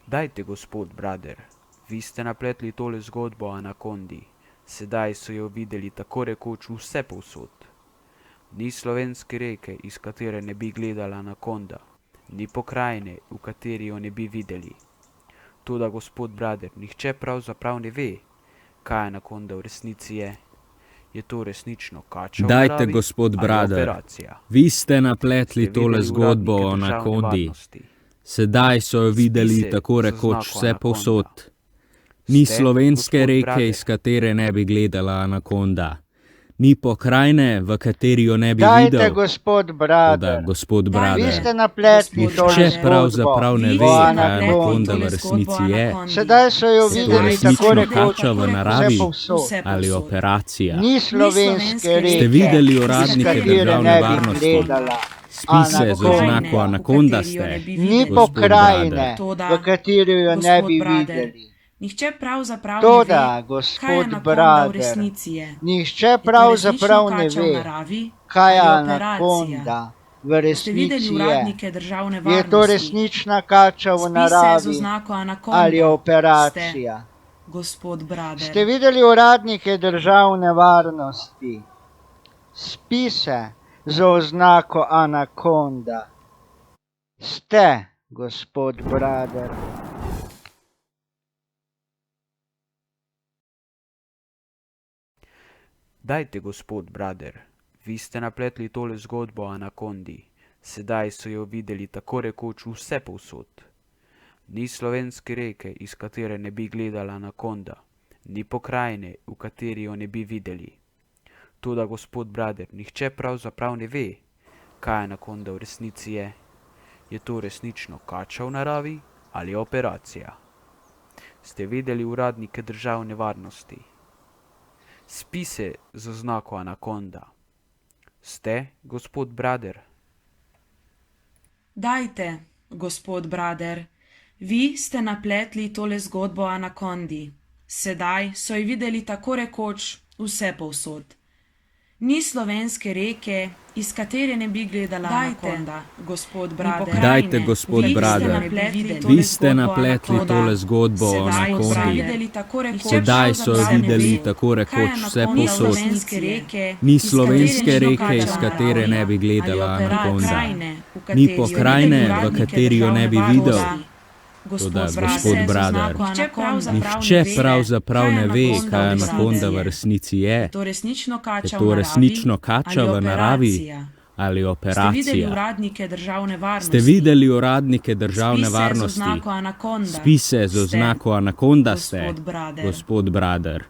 Dajte, gospod Brader, vi ste napletli tole zgodbo o anakondi, sedaj so jo videli tako rekoč vse povsod. Ni slovenske reke, iz katere ne bi gledala anakonda, ni pokrajine, v kateri jo ne bi videli. Toda, gospod Brader, nihče pravzaprav ne ve, kaj anakonda v resnici je. Je to resnično kača v naravi? Dajte, gospod ali Brader, operacija? vi ste napletli Ste tole videli zgodbo o uradnike državne anakondi, varnosti? sedaj so jo videli Spise tako z rekoč oznako vse anakonda. povsod. Ni Ste, slovenske gospod reke, Brader? iz katere ne bi gledala anakonda. Ni pokrajine, v kateri jo ne bi Dajte, videl. gospod Toda, Brader, gospod vi Brader, ste napletli Gospod tole nihče Brader, pravzaprav ne zgodbo ve, o kaj anakondi. anakonda v resnici je. Sedaj so jo Je to videli resnično tako rekoč kača v vse naravi povsod. ali operacija? Ni slovenske reke, Ste videli iz uradnike katere državne ne bi varnosti? gledala Spise z anakonda. oznako anakonda ste. Ni Gospod pokrajine, Toda, v kateri jo ne bi gospod Brader, videli. Nihče pravzaprav Toda, ne ve, kaj gospod anakonda v Brader, resnici je. nihče Je to pravzaprav resnično ne kača v ve, naravi kaj je ali operacija? anakonda v Ste videli resnici je. uradnike državne Je to varnosti? resnična kača v Spise z naravi oznako anakonda ali ste, operacija? gospod Brader. Ste videli uradnike državne varnosti? Spise z oznako anakonda. Ste, gospod Brader. Dajte, gospod Brader, vi ste napletli tole zgodbo o anakondi, sedaj so jo videli tako rekoč vse povsod. Ni slovenske reke, iz katere ne bi gledala anakonda, ni pokrajine, v kateri jo ne bi videli. Toda, gospod Brader, nihče pravzaprav ne ve, kaj anakonda v resnici je. Je to resnično kača v naravi ali operacija? Ste videli uradnike državne varnosti? Spise z oznako anakonda. Ste, gospod Brader? Dajte, gospod Brader, vi ste napletli tole zgodbo o anakondi, sedaj so jo videli tako rekoč vse povsod. Ni slovenske reke, iz katere ne bi gledala anakonda, gospod Brader. Dajte, gospod Brader, vi ste napletli tole zgodbo o anakondi, sedaj so jo videli tako rekoč vse povsod. Ni slovenske reke, iz katere ne bi gledala anakonda, ni pokrajine, v kateri jo ne bi videl. Toda, gospod Brader, nihče pravzaprav ne ve, kaj anakonda v resnici je. Je to resnično kača v naravi ali operacija? Ste videli uradnike državne varnosti? Spise z oznako anakonda ste, gospod Brader.